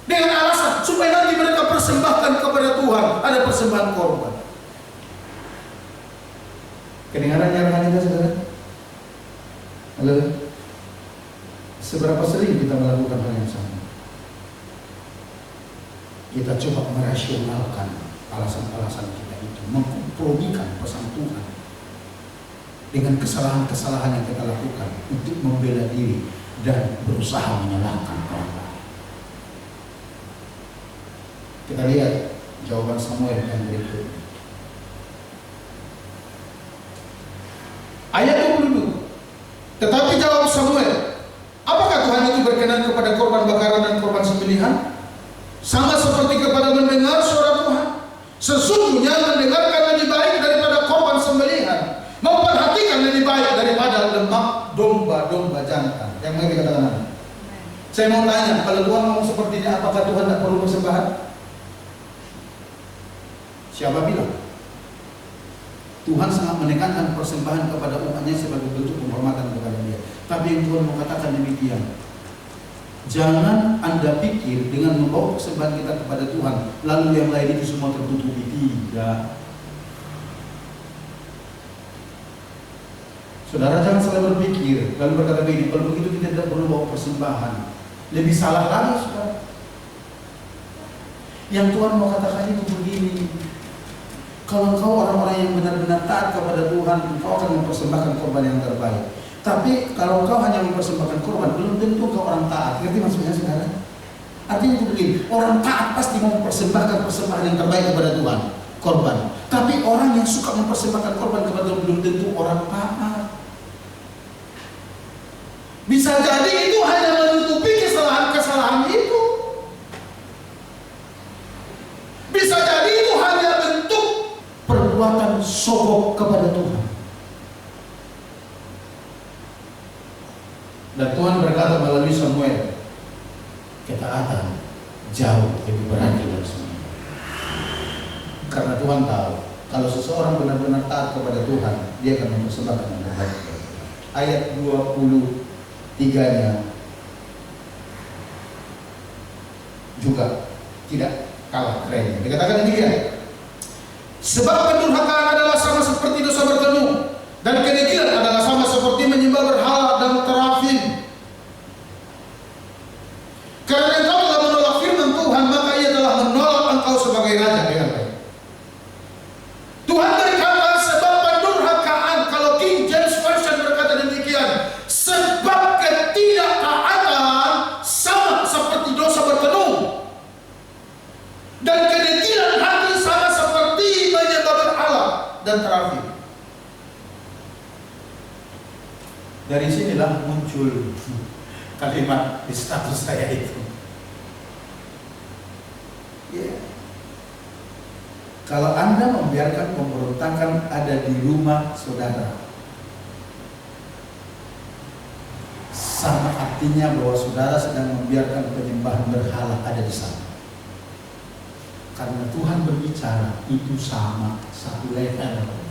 dengan alasan supaya nanti mereka persembahkan kepada Tuhan, ada persembahan korban. Kedengarannya rekan kita saudara? Halo? Seberapa sering kita melakukan hal yang sama? Kita coba merasionalkan alasan-alasan kita itu, mengkompromikan pesan Tuhan dengan kesalahan-kesalahan yang kita lakukan untuk membela diri dan berusaha menyalahkan orang lain. Kita lihat jawaban Samuel yang berikut. Ayat 22. Tetapi jawab Samuel, apakah Tuhan itu berkenan kepada korban bakaran dan korban sembelihan? Sama seperti kepada mendengar suara Tuhan. Sesungguhnya mendengarkan lebih baik daripada korban sembelihan, memperhatikan lebih baik daripada lemak domba-domba jantan. Yang mau dikatakan apa? Saya mau tanya, kalau Tuhan mau seperti ini, apakah Tuhan tidak perlu persembahan? Siapa bilang? Tuhan sangat menekankan persembahan kepada umatnya sebagai bentuk penghormatan kepada Dia. Tapi yang Tuhan mau katakan demikian, Jangan Anda pikir dengan membawa persembahan kita kepada Tuhan, lalu yang lain itu semua tertutupi. Tidak. Saudara jangan selalu berpikir, lalu berkata begini, kalau begitu kita tidak perlu bawa persembahan. Lebih salah lagi, saudara. Yang Tuhan mau katakan itu begini, kalau engkau orang-orang yang benar-benar taat kepada Tuhan, engkau akan mempersembahkan korban yang terbaik. Tapi kalau engkau hanya mempersembahkan korban, belum tentu engkau orang taat. Ngerti maksudnya, saudara? Artinya itu begini, orang taat pasti mau mempersembahkan persembahan yang terbaik kepada Tuhan, korban. Tapi orang yang suka mempersembahkan korban kepada Tuhan belum tentu orang taat. Bisa jadi itu hanya menutupi kesalahan-kesalahan itu. Bisa jadi itu hanya bentuk perbuatan sogok kepada Tuhan. Dan Tuhan berkata melalui Samuel, ketaatan jauh lebih berarti dari semua. Karena Tuhan tahu, kalau seseorang benar-benar taat kepada Tuhan, dia akan mempersembahkan yang terbaik. Ayat 23-nya juga tidak kalah kerennya. Dikatakan demikian. Sebab pendurhakaan adalah sama seperti dosa bertemu, dan kedegilan adalah sama seperti menyembah berhala dan terafim. Karena engkau telah menolak firman Tuhan, maka ia telah menolak engkau sebagai raja. Dengan baik. Tuhan berkata sebab pendurhakaan, kalau King James Version berkata demikian, sebab ketidaktaatan sama seperti dosa bertemu, dan kedegilan hati sama seperti menyembah berhala dan terafim. Dari sinilah muncul kalimat di status saya itu. Yeah. Kalau Anda membiarkan pemberontakan ada di rumah saudara, sama artinya bahwa saudara sedang membiarkan penyembahan berhala ada di sana. Karena Tuhan berbicara itu sama, satu level.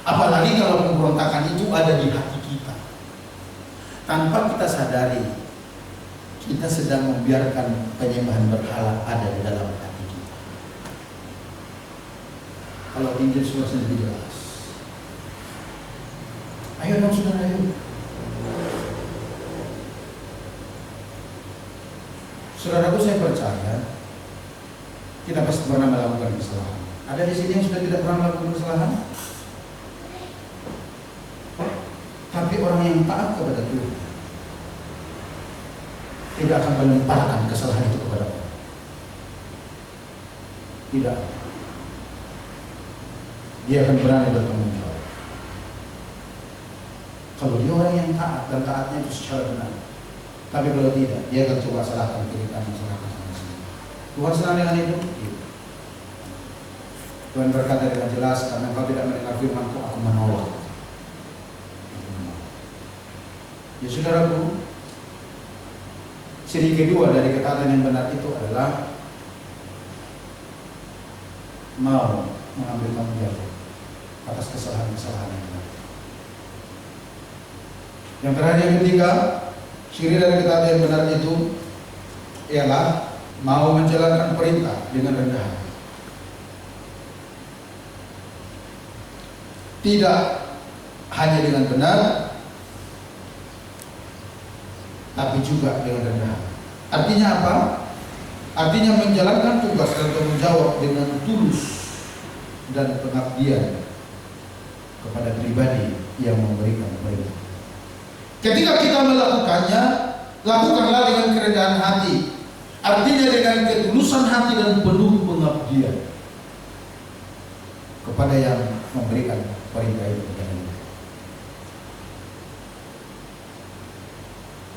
Apalagi kalau pemberontakan itu ada di hati kita. Tanpa kita sadari, kita sedang membiarkan penyembahan berhala ada di dalam hati kita. Kalau Injil sudah lebih jelas. Ayo dong saudara, ayo. Saudaraku, saya percaya kita pasti pernah melakukan kesalahan. Ada di sini yang sudah tidak pernah melakukan kesalahan? Tapi orang yang taat kepada Tuhan tidak akan melemparkan kesalahan itu kepada orang. Tidak. Dia akan berani bertanggung jawab. Kalau dia orang yang taat dan taatnya itu secara benar. Tapi kalau tidak, dia akan coba salahkan kirikan masyarakat sama sendiri. Tuhan senang dengan itu? Iya. Tuhan berkata dengan jelas, karena engkau tidak mendengar firman-Ku, aku menolak. Ya saudaraku, ciri kedua dari ketaatan yang benar itu adalah mau mengambil tanggung jawab atas kesalahan-kesalahan yang benar. Yang terakhir, yang ketiga, ciri dari ketaatan yang benar itu ialah mau menjalankan perintah dengan rendah hati. Tidak hanya dengan benar, tapi juga dengan rendah hati. Artinya apa? Artinya menjalankan tugas dan tanggung jawab dengan tulus dan pengabdian kepada pribadi yang memberikan perintah. Ketika kita melakukannya, lakukanlah dengan kerendahan hati. Artinya dengan ketulusan hati dan penuh pengabdian kepada yang memberikan perintah itu kepada kita.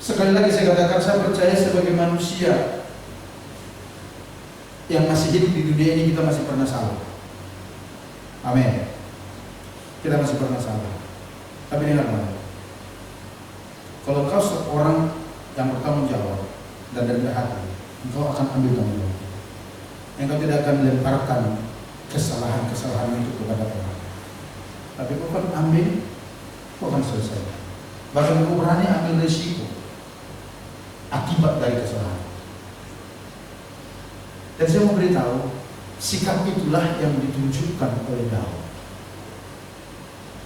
Sekali lagi saya katakan, saya percaya sebagai manusia yang masih hidup di dunia ini, kita masih pernah salah. Amin. Kita masih pernah salah. Tapi dengar, kalau engkau seorang yang bertanggung jawab dan rendah hati, engkau akan ambil tanggung jawab. Engkau tidak akan lemparkan kesalahan-kesalahan itu kepada orang. Tapi kau akan ambil, kau akan selesai. Bahkan kau berani ambil risiko akibat dari kesalahan. Dan saya mau beritahu, sikap itulah yang ditunjukkan oleh Daud.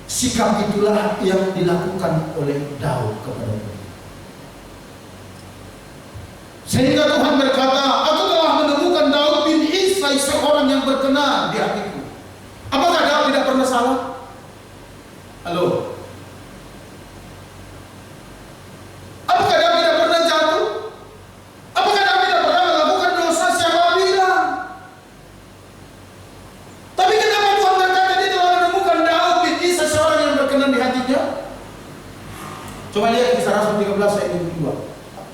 Sikap itulah yang dilakukan oleh Daud kepada Tuhan. Sehingga Tuhan berkata, aku telah menemukan Daud bin Isai, seorang yang berkenan di hatiku. Apakah Daud tidak pernah salah? Halo? Apakah Daud tidak pernah jatuh? Apakah Daud tidak pernah melakukan dosa? Siapa bilang? Tapi kenapa Tuhan berkata dia telah menemukan Daud bin Isai, seorang yang berkenan di hatinya? Coba lihat Kisah Rasul 13 ayat 22.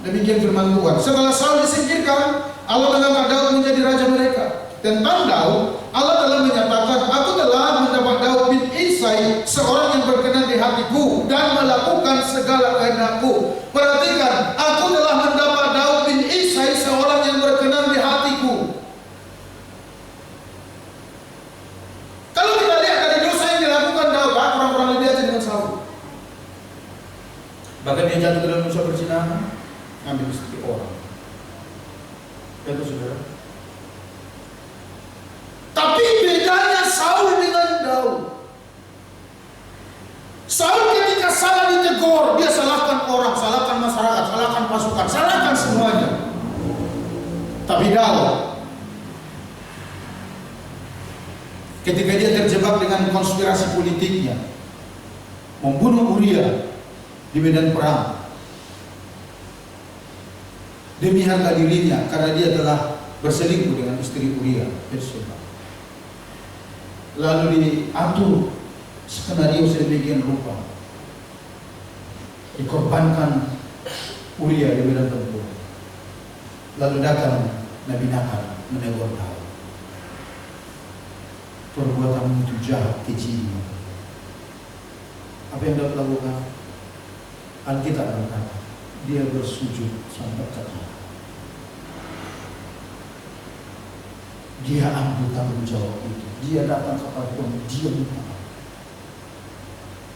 Demikian firman Tuhan. Setelah Saul disingkirkan, Allah mengangkat Daud menjadi raja mereka. Tentang Daud, Allah telah menyatakan, aku telah mendapat Daud bin Isai, seorang yang berkenan di hatiku dan melakukan segala kehendakku. Perhatikan, aku telah mendapat Daud bin Isai, seorang yang berkenan di hatiku. Kalau kita lihat dari dosa yang dilakukan Daud, orang-orang lebih aja dengan Saul. Bahkan dia jatuh ke dalam dosa perzinahan, ambil istri orang. Itu saudara. Tapi bedanya Saul dengan Daud. Saul ketika salah ditegur, dia salahkan orang, salahkan masyarakat, salahkan pasukan, salahkan semuanya. Tapi Daud, ketika dia terjebak dengan konspirasi politiknya, membunuh Uria di medan perang, demi harga dirinya, karena dia telah berselingkuh dengan istri Uria, Batseba. Lalu diatur skenario sedemikian rupa, dikorbankan Uria di medan tempur. Lalu datang Nabi Nathan menegur Daud. Perbuatanmu itu jahat, keji. Apa yang Daud lakukan? Alkitab berkata, dia bersujud sampai ke tanah. Dia ambil tanggung jawab itu. Dia datang kepada Tuhan, dia minta.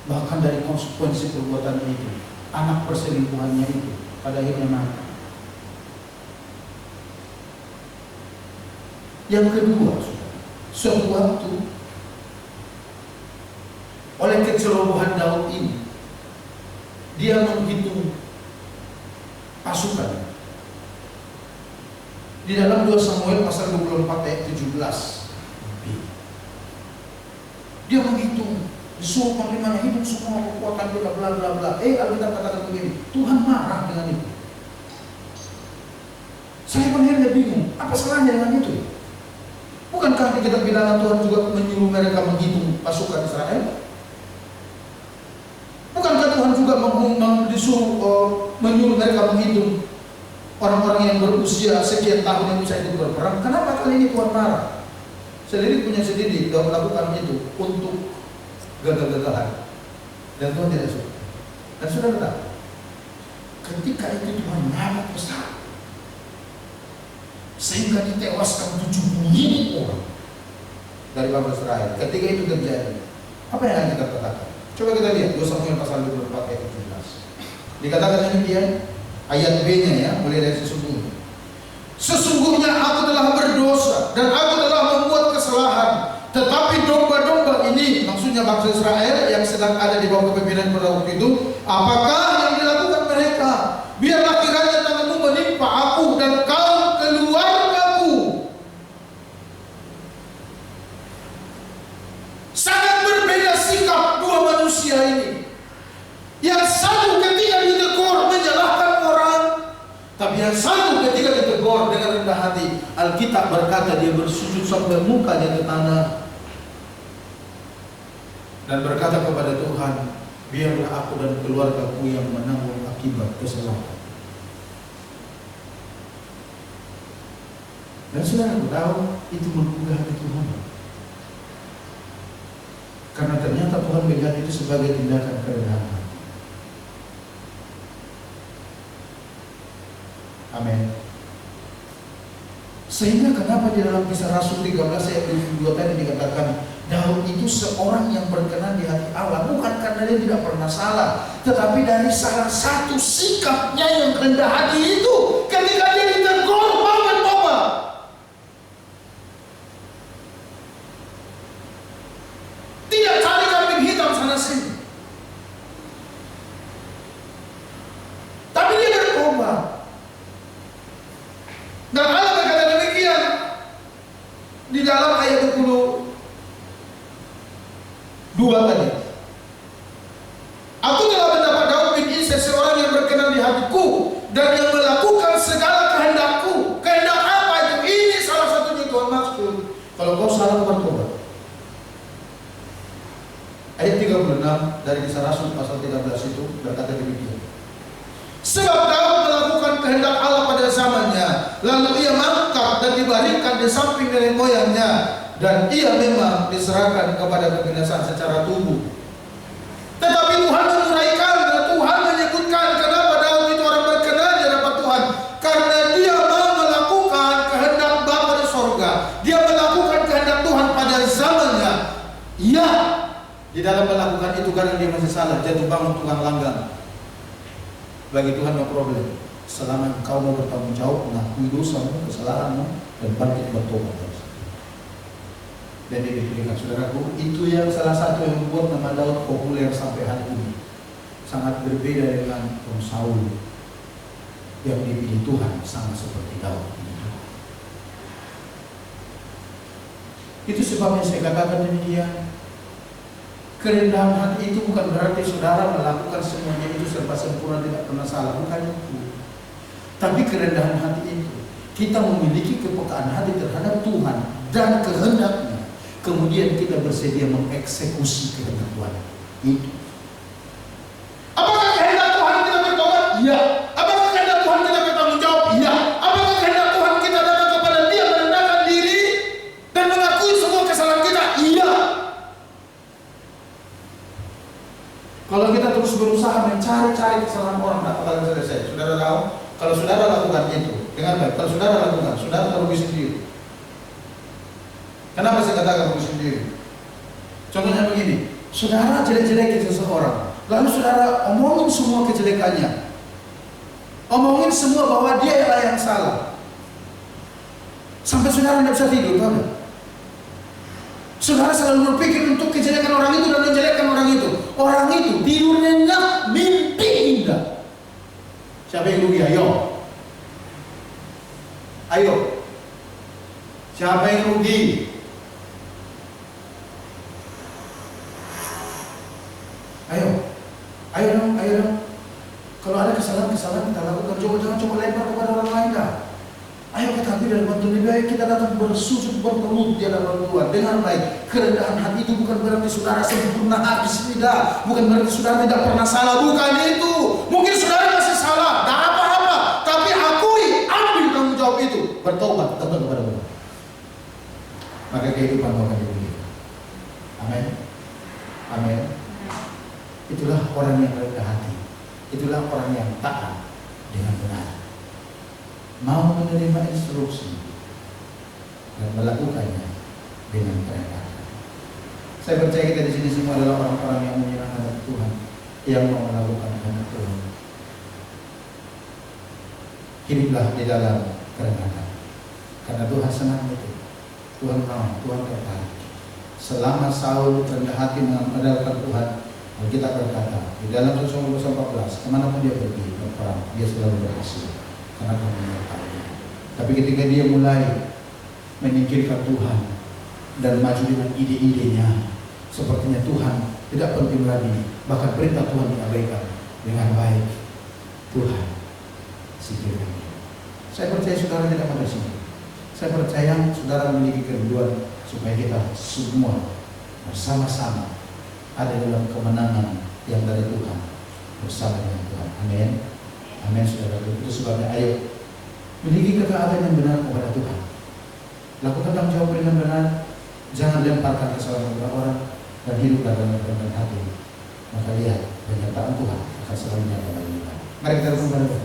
Bahkan dari konsekuensi perbuatan itu, anak perselingkuhannya itu, pada akhirnya mati. Yang kedua, suatu waktu, oleh kecerobohan Daud ini, dia menghitung pasukan. Di dalam 2 Samuel pasal 24 ayat 17, dia menghitung, disuruh panglimanya hitung semua kekuatan kita, bla bla bla. Alkitab katakan begini, Tuhan marah dengan itu. Saya akhirnya bingung, apa salahnya dengan itu? Bukankah di kitab Bilangan Tuhan juga menyuruh mereka menghitung pasukan Israel? Bukankah Tuhan juga disuruh menyuruh mereka menghitung orang-orang yang berusia sekian tahun yang bisa ikut berperang? Kenapa kali ini Tuhan marah? Selidik punya selidik, Tuhan melakukan itu untuk gagal-gagalan, dan Tuhan tidak suka. Dan saudara tahu, ketika itu Tuhan marah besar, sehingga ditewaskan 70.000 orang dari bangsa Israel. Ketika itu terjadi, apa yang kita katakan? Coba kita lihat 2 Samuel pasal 24 ayat 17. Dikatakan demikian, ayat B-nya ya, mulai dari sesungguhnya. Sesungguhnya aku telah berdosa dan aku telah membuat kesalahan, tetapi domba-domba ini, maksudnya bangsa Israel yang sedang ada di bawah kepemimpinan pada waktu itu, apakah yang dilakukan mereka? Biarlah kiranya tanganmu menimpa aku dan kaum keluargaku. Sangat berbeda sikap dua manusia ini. Yang satu ketika ditegur menyalahkan orang, tapi yang satu ketika ditegur dengan rendah hati. Alkitab berkata dia bersujud sampai mukanya ke tanah dan berkata kepada Tuhan, biarlah aku dan keluargaku yang menanggung akibat kesalahan. Dan saudara tahu itu menggugah hati Tuhan, karena ternyata Tuhan melihat itu sebagai tindakan kerendahan hati. Amin. Sehingga kenapa di dalam Kisah Rasul 13 ayat 22 tadi dikatakan Daud itu seorang yang berkenan di hati Allah, bukan karena dia tidak pernah salah, tetapi dari salah satu sikapnya yang rendah hati itu. Ketika dia ditegur, mau bertobat. Tidak cari kambing hitam sana sini, tapi dia bertobat. Dan Allah berkata demikian di dalam ayat 22 tadi. Aku telah mendapat Daud bin Isai seorang yang berkenan di hatiku dan yang melakukan segala kehendakku. Kehendak apa itu? Ini salah satunya Tuhan maksud. Kalau kau salah, bertobat. Ayat 36 dari Kisah Rasul pasal 13 itu berkata demikian. Sebab Daud melakukan kehendak Allah pada zamannya, lalu ia mangkat dan dibaringkan di samping nenek moyangnya, dan ia memang diserahkan kepada kebinasaan secara tubuh. Tetapi Tuhan menguraikan, Tuhan menyebutkan kenapa Daud itu orang berkenan di hadapan Tuhan, karena dia mau melakukan kehendak Bapa di sorga. Dia melakukan kehendak Tuhan pada zamannya. Ya, di dalam melakukan itu karena dia masih salah, jatuh bangun tukang langgang. Bagi Tuhan no problem, selama engkau mau bertanggung jawab, mengakui dosamu, kesalahanmu, dan bangkit bertobat. Dan dia dipilihkan, saudaraku, itu yang salah satu yang membuat nama Daud populer sampai hari ini. Sangat berbeda dengan Saul yang dipilih Tuhan, sama seperti Daud. Itu sebabnya saya katakan demikian. Kerendahan hati itu bukan berarti saudara melakukan semuanya itu serba sempurna, tidak pernah salah, bukan itu. Tapi kerendahan hati itu, kita memiliki kepekaan hati terhadap Tuhan dan kehendaknya. Kemudian kita bersedia mengeksekusi kehendak Tuhan itu. Apakah kehendak Tuhan kita bertobat? Iya. Apakah kehendak Tuhan kita bertanggung jawab? Iya. Apakah kehendak Tuhan kita datang kepada Dia, merendahkan diri dan mengakui semua kesalahan kita? Iya. Kalau kita terus berusaha mencari-cari kesalahan orang, tak akan selesai. Saudara tahu, kalau saudara lakukan itu dengan baik, kalau saudara lakukan, saudara rugi sendiri. Kenapa saya katakan rugi sendiri? Contohnya begini, saudara jelek-jelekin seseorang, lalu saudara omongin semua kejelekannya, omongin semua bahwa dia adalah yang salah, sampai saudara tidak bisa tidur, tahu tidak? Saudara selalu berpikir untuk kejelekan orang itu dan menjelekkan orang itu. Orang itu tidur nyenyak, mimpi indah. Siapa yang rugi? Ayo. Ayo. Siapa yang rugi? Ayo. Ayo dong, ayo dong. Kalau ada kesalahan-kesalahan kita lakukan, jangan coba lempar kepada orang lain dah. Ayo kita ambil dari bantuan, lebih baik kita datang bersujud bertelut di hadapan Tuhan dengan baik. Kerendahan hati itu bukan berarti saudara sempurna habis, tidak. Bukan berarti saudara tidak pernah salah, bukan itu. Mungkin saudara masih salah, tidak apa-apa, tapi akui, ambil tanggung jawab itu, bertobat, tetap kepada Tuhan. Maka kehidupan akan dipulihkan. Amin. Amin. Itulah orang yang rendah hati. Itulah orang yang taat dengan benar, mau menerima instruksi dan melakukannya dengan kerendahan. Saya percaya kita di sini semua adalah orang-orang yang menyerah hadapan Tuhan, yang mau melakukan kehendak Tuhan. Hiduplah di dalam kerendahan, karena Tuhan senang itu. Tuhan mau, Tuhan tertarik. Selama Saul rendah hati mengandalkan Tuhan, kita berkata di dalam 1 Samuel 14, kemanapun dia pergi berperang, dia selalu berhasil. Karena Tuhan menyertai. Tapi ketika dia mulai menyingkirkan Tuhan dan maju dengan ide-idenya, sepertinya Tuhan tidak penting lagi, bahkan perintah Tuhan diabaikan. Dengan baik Tuhan singkirkan dia. Saya percaya saudara tidak pada sini. Saya percaya saudara memiliki kerinduan supaya kita semua bersama-sama ada dalam kemenangan yang dari Tuhan bersama dengan Tuhan. Amin. Amin, saudara. Itu sebabnya ayo miliki ketaatan yang benar kepada Tuhan. Lakukan tanggung jawab dengan benar. Jangan lemparkan kesalahan kepada orang dan hiduplah dalam kerendahan hati. Maka lihat penyertaan Tuhan akan selalu nyata bagi kita. Mari kita berdoa.